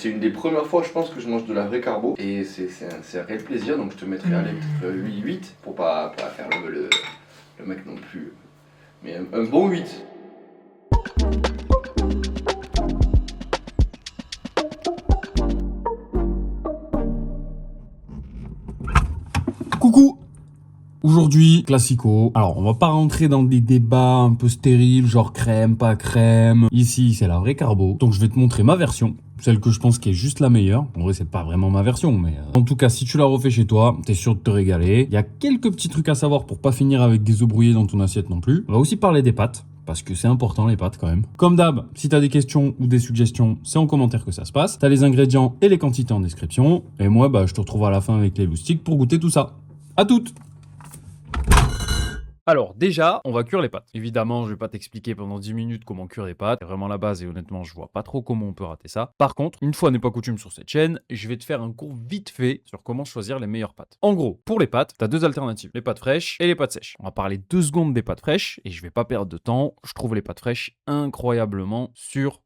c'est une des premières fois, je pense, que je mange de la vraie carbo. Et c'est un réel plaisir, donc je te mettrai allez, peut-être 8 pour pas faire le mec non plus. Mais un bon 8. Coucou! Aujourd'hui, classico. Alors, on va pas rentrer dans des débats un peu stériles, genre crème, pas crème. Ici, c'est la vraie carbo. Donc, je vais te montrer ma version. Celle que je pense qui est juste la meilleure. En vrai, c'est pas vraiment ma version, mais... En tout cas, si tu la refais chez toi, t'es sûr de te régaler. Il y a quelques petits trucs à savoir pour pas finir avec des œufs brouillés dans ton assiette non plus. On va aussi parler des pâtes. Parce que c'est important les pâtes quand même. Comme d'hab, si t'as des questions ou des suggestions, c'est en commentaire que ça se passe. T'as les ingrédients et les quantités en description. Et moi, je te retrouve à la fin avec les loustiques pour goûter tout ça. À toutes! Alors déjà, on va cuire les pâtes. Évidemment, je vais pas t'expliquer pendant 10 minutes comment cuire les pâtes. C'est vraiment la base et honnêtement, je vois pas trop comment on peut rater ça. Par contre, une fois n'est pas coutume sur cette chaîne, je vais te faire un cours vite fait sur comment choisir les meilleures pâtes. En gros, pour les pâtes, t'as deux alternatives. Les pâtes fraîches et les pâtes sèches. On va parler 2 secondes des pâtes fraîches et je vais pas perdre de temps. Je trouve les pâtes fraîches incroyablement surcotées.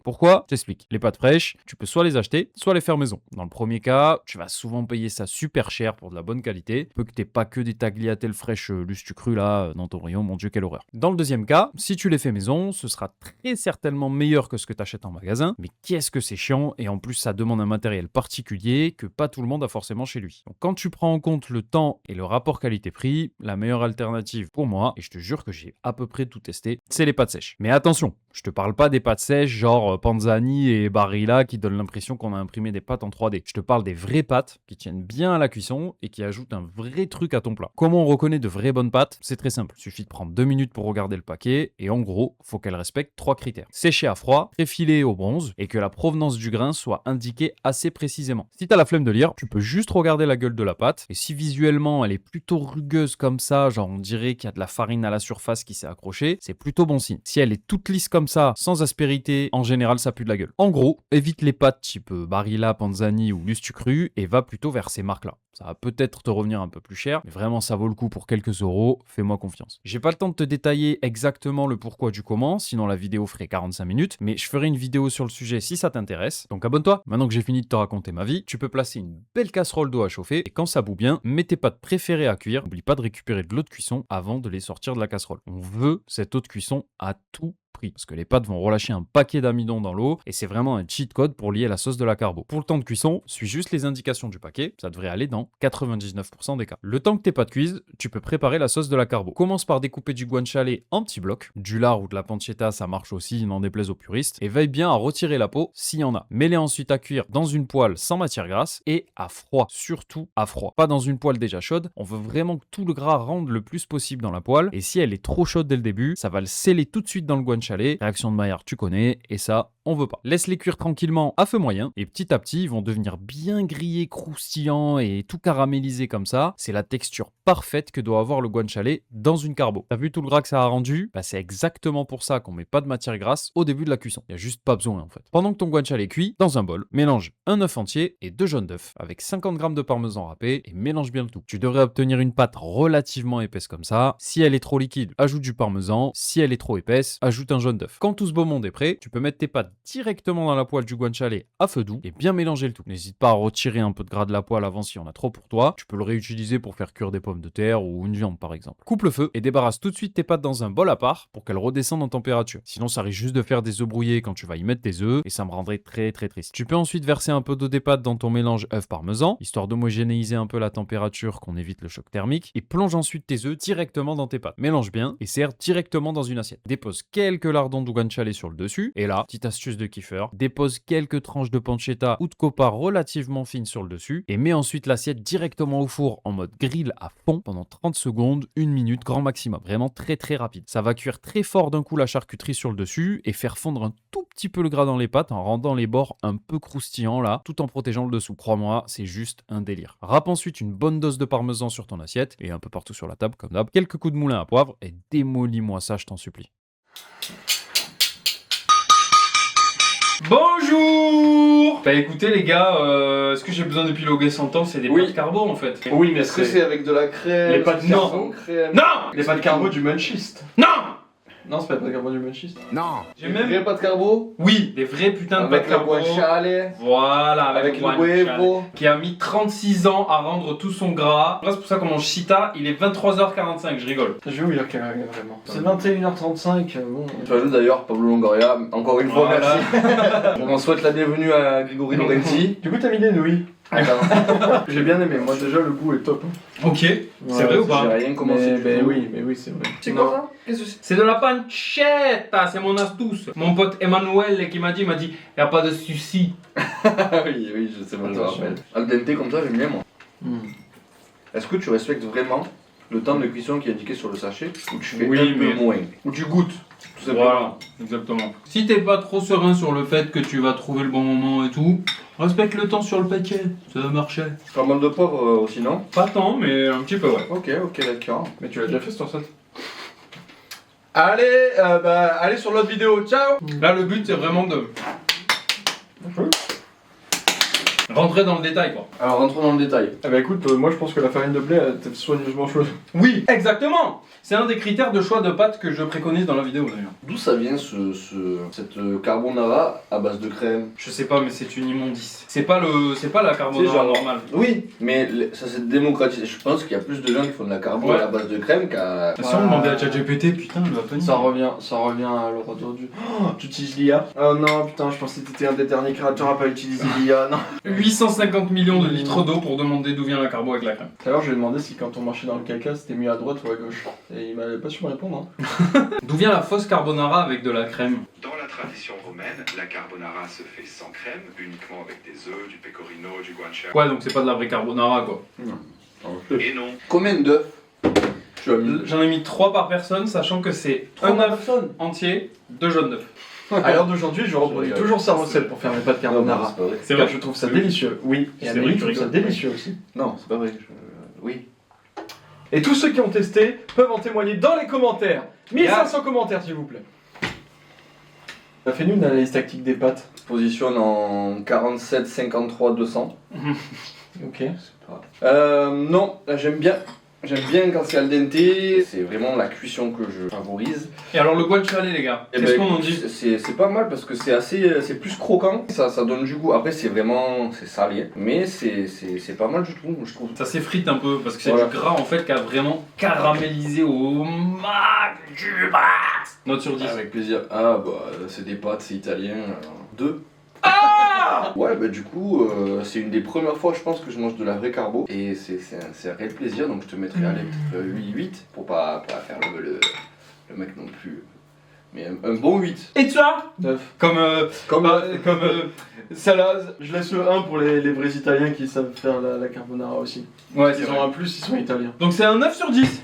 Pourquoi? Je t'explique. Les pâtes fraîches, tu peux soit les acheter, soit les faire maison. Dans le premier cas, tu vas souvent payer ça super cher pour de la bonne qualité. Peu que t'aies pas que des tagliatelles fraîches lustu cru là dans ton rayon, mon dieu quelle horreur. Dans le deuxième cas, si tu les fais maison, ce sera très certainement meilleur que ce que t'achètes en magasin, mais qu'est-ce que c'est chiant et en plus ça demande un matériel particulier que pas tout le monde a forcément chez lui. Donc quand tu prends en compte le temps et le rapport qualité-prix, la meilleure alternative pour moi, et je te jure que j'ai à peu près tout testé, c'est les pâtes sèches. Mais attention, je te parle pas des pâtes sèches genre Panzani et Barilla qui donnent l'impression qu'on a imprimé des pâtes en 3D. Je te parle des vraies pâtes qui tiennent bien à la cuisson et qui ajoutent un vrai truc à ton plat. Comment on reconnaît de vraies bonnes pâtes? C'est très simple. Il suffit de prendre 2 minutes pour regarder le paquet et en gros, faut qu'elles respectent 3 critères. Sécher à froid, préfilé au bronze et que la provenance du grain soit indiquée assez précisément. Si t'as la flemme de lire, tu peux juste regarder la gueule de la pâte et si visuellement elle est plutôt rugueuse comme ça, genre on dirait qu'il y a de la farine à la surface qui s'est accrochée, c'est plutôt bon signe. Si elle est toute lisse comme ça, sans aspérité, en général ça pue de la gueule. En gros, évite les pâtes type Barilla, Panzani ou lustu cru et va plutôt vers ces marques là. Ça va peut-être te revenir un peu plus cher, mais vraiment ça vaut le coup pour quelques euros, fais-moi confiance. J'ai pas le temps de te détailler exactement le pourquoi du comment, sinon la vidéo ferait 45 minutes, mais je ferai une vidéo sur le sujet si ça t'intéresse. Donc abonne-toi, maintenant que j'ai fini de te raconter ma vie, tu peux placer une belle casserole d'eau à chauffer et quand ça bout bien, mets tes pâtes préférées à cuire. N'oublie pas de récupérer de l'eau de cuisson avant de les sortir de la casserole. On veut cette eau de cuisson à tout prix, parce que les pâtes vont relâcher un paquet d'amidon dans l'eau et c'est vraiment un cheat code pour lier la sauce de la carbo. Pour le temps de cuisson, suis juste les indications du paquet, ça devrait aller dans 99% des cas. Le temps que tes pâtes cuisent, tu peux préparer la sauce de la carbo. Commence par découper du guanciale en petits blocs, du lard ou de la pancetta, ça marche aussi, n'en déplaise aux puristes, et veille bien à retirer la peau s'il y en a. Mets-les ensuite à cuire dans une poêle sans matière grasse et à froid, surtout à froid. Pas dans une poêle déjà chaude, on veut vraiment que tout le gras rentre le plus possible dans la poêle et si elle est trop chaude dès le début, ça va le sceller tout de suite dans le guanciale. Réaction de Maillard, tu connais, et ça, on veut pas. Laisse-les cuire tranquillement à feu moyen, et petit à petit, ils vont devenir bien grillés, croustillants et tout caramélisés comme ça. C'est la texture parfaite que doit avoir le guanciale dans une carbo. T'as vu tout le gras que ça a rendu? C'est exactement pour ça qu'on met pas de matière grasse au début de la cuisson. Il y a juste pas besoin en fait. Pendant que ton guanciale cuit, dans un bol, mélange un œuf entier et 2 jaunes d'œufs avec 50 g de parmesan râpé et mélange bien le tout. Tu devrais obtenir une pâte relativement épaisse comme ça. Si elle est trop liquide, ajoute du parmesan. Si elle est trop épaisse, ajoute un jaune d'œuf. Quand tout ce beau monde est prêt, tu peux mettre tes pâtes directement dans la poêle du guanciale à feu doux et bien mélanger le tout. N'hésite pas à retirer un peu de gras de la poêle avant s'il y en a trop pour toi. Tu peux le réutiliser pour faire cuire des pommes de terre ou une viande par exemple. Coupe le feu et débarrasse tout de suite tes pâtes dans un bol à part pour qu'elles redescendent en température. Sinon ça risque juste de faire des œufs brouillés quand tu vas y mettre tes œufs et ça me rendrait très triste. Tu peux ensuite verser un peu d'eau des pâtes dans ton mélange œuf parmesan, histoire d'homogénéiser un peu la température, qu'on évite le choc thermique, et plonge ensuite tes œufs directement dans tes pâtes. Mélange bien et serre directement dans une assiette. Dépose quelques lardons de guanciale sur le dessus et là, petite astuce de kiffeur, dépose quelques tranches de pancetta ou de copa relativement fines sur le dessus et mets ensuite l'assiette directement au four en mode grill à fond pendant 30 secondes, 1 minute grand maximum. Vraiment très rapide. Ça va cuire très fort d'un coup la charcuterie sur le dessus et faire fondre un tout petit peu le gras dans les pâtes en rendant les bords un peu croustillants là, tout en protégeant le dessous. Crois-moi, c'est juste un délire. Râpe ensuite une bonne dose de parmesan sur ton assiette et un peu partout sur la table comme d'hab. Quelques coups de moulin à poivre et démolis-moi ça, je t'en supplie. Bonjour! Bah écoutez les gars, est-ce que j'ai besoin d'épiloguer 100 ans? C'est des Oui. pâtes carbo en fait. Oui, mais est-ce que c'est avec de la crème? Les pâtes est-ce que c'est non. sans crème? Non! Les pâtes carbo du Munchist. Non! Non, c'est pas de carbo du munchies. Non. J'ai même. Vrai pâte carbo Oui, des vrais putains de avec pâtes le carbo. guanciale, Voilà, avec le le huevo. qui a mis 36 ans à rendre tout son gras. C'est pour ça qu'on mange Chita, il est 23h45, je rigole. Je vais où il a vraiment. C'est 21h35, bon. Tu ajoutes d'ailleurs Pablo Longoria, encore une fois Voilà. merci. On souhaite la bienvenue à Grégory Lorenzi. Du coup, t'as mis des nouilles. Attends, J'ai bien aimé, moi déjà le goût est top. Ok, c'est vrai ou pas? j'ai rien commencé du tout. Mais oui, c'est vrai. C'est Non. quoi ça? Qu'est-ce que c'est? C'est de la pancetta, c'est mon astuce. Mon pote Emmanuel qui m'a dit, y a pas de souci. Oui, je sais pas, je me Attention. rappelle. Al dente comme ça, j'aime bien moi. Hmm. Est-ce que tu respectes vraiment le temps de cuisson qui est indiqué sur le sachet ou tu fais Oui, un peu mais- moins? Ou tu goûtes, tout simplement. Voilà, exactement. Si t'es pas trop serein sur le fait que tu vas trouver le bon moment et tout, respecte le temps sur le paquet, ça va marcher. Pas mal de poivre aussi, non? Pas tant, mais un petit peu, ouais. Ok, d'accord. Mais tu l'as déjà fait cette recette? Allez, allez sur l'autre vidéo, ciao! Là, le but, c'est vraiment de rentrer dans le détail, quoi. Alors rentrons dans le détail. Ah bah écoute, moi je pense que la farine de blé elle était soigneusement chaude. Oui, exactement. C'est un des critères de choix de pâtes que je préconise dans la vidéo, d'ailleurs. D'où ça vient cette carbonara à base de crème? Je sais pas, mais c'est une immondice. C'est pas la carbonara C'est genre- normale. Oui, mais ça s'est démocratisé. Je pense qu'il y a plus de gens qui font de la carbo Ouais. à la base de crème qu'à... Si on demandait à ChatGPT, putain, il va pas Ça revient à le retour du. Oh, tu utilises l'IA? Oh non, putain, je pensais que t'étais un des derniers créateurs à pas utiliser l'IA. Non. 850 millions de litres d'eau pour demander d'où vient la carbo avec la crème. Tout à l'heure, je lui ai demandé si quand on marchait dans le caca, c'était mieux à droite ou à gauche. Et il m'avait pas su me répondre. Hein. D'où vient la fausse carbonara avec de la crème? Dans la tradition romaine, la carbonara se fait sans crème, uniquement avec des œufs, du pecorino, du guanciale. Ouais, donc c'est pas de la vraie carbonara, quoi. Et non, Combien d'œufs tu as mis? J'en ai mis 3 par personne, sachant que c'est un œuf entier, 2 jaunes d'œufs. À l'heure d'aujourd'hui, je reproduis toujours sa recette pour faire mes pâtes carbonara. C'est pas vrai. C'est Car vrai. je trouve ça délicieux. Oui, et C'est Amélie vrai que trouve tu ça rigoles. délicieux aussi. Non, c'est pas vrai. Oui. Et tous ceux qui ont testé peuvent en témoigner dans les commentaires. 1500 commentaires, s'il vous plaît. Fais-nous une analyse tactique des pâtes. Positionne en 47, 53, 200. Ok. Non, là, j'aime bien. J'aime bien quand c'est al dente. C'est vraiment la cuisson que je favorise. Et alors le guanciale, les gars, Eh qu'est-ce ben, qu'on en écoute, dit? c'est pas mal parce que c'est plus croquant. Ça donne du goût. Après, c'est salé. Mais c'est pas mal, je trouve. Ça s'effrite un peu parce que c'est Voilà. du gras en fait qui a vraiment caramélisé au max du max. Note sur 10. Avec plaisir. Ah, bah, c'est des pâtes, c'est italien. 2. Ouais, bah du coup, c'est une des premières fois, je pense, que je mange de la vraie carbo. Et c'est un réel plaisir, donc je te mettrai allez, peut-être 8 pour pas faire le mec non plus. Mais un bon 8. Et toi? 9. Comme salade. Je laisse le 1 pour les vrais Italiens qui savent faire la carbonara aussi. Ouais, c'est Ils vrai. ont un plus, ils sont italiens. Donc c'est un 9 sur 10.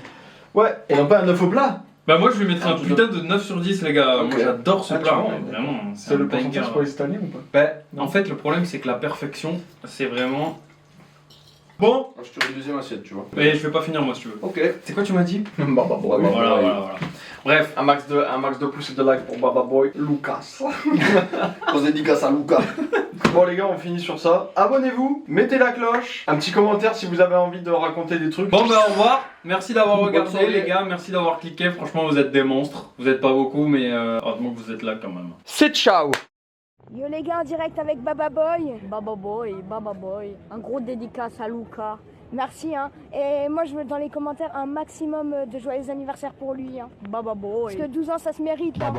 Ouais, et non pas un 9 au plat. Bah moi je lui mettrais un Ah, putain de 9 sur 10 les gars. Ok. Moi j'adore ce Ah, plat. tu vois, hein. Vraiment, C'est un le banger. pourcentage pour les Italiens ou pas? Bah, en fait le problème c'est que la perfection c'est vraiment... Bon. Je te mets une deuxième assiette, tu vois. Mais je vais pas finir moi si tu veux. Ok. C'est quoi tu m'as dit? Baba Boy. Ouais, Voilà. Bref. Un max de pouces et de like pour Baba Boy, Lucas. Grosse dédicace à Luca. Bon les gars, on finit sur ça. Abonnez-vous, mettez la cloche, un petit commentaire si vous avez envie de raconter des trucs. Bon bah au revoir, merci d'avoir Bonne regardé soirée. les gars, merci d'avoir cliqué, franchement vous êtes des monstres, vous êtes pas beaucoup mais heureusement que vous êtes là quand même. C'est ciao. Yo les gars, en direct avec Baba Boy. Baba Boy. Un gros dédicace à Luca. Merci hein. Et moi je veux dans les commentaires un maximum de joyeux anniversaire pour lui hein. Baba Boy. Parce que 12 ans ça se mérite hein.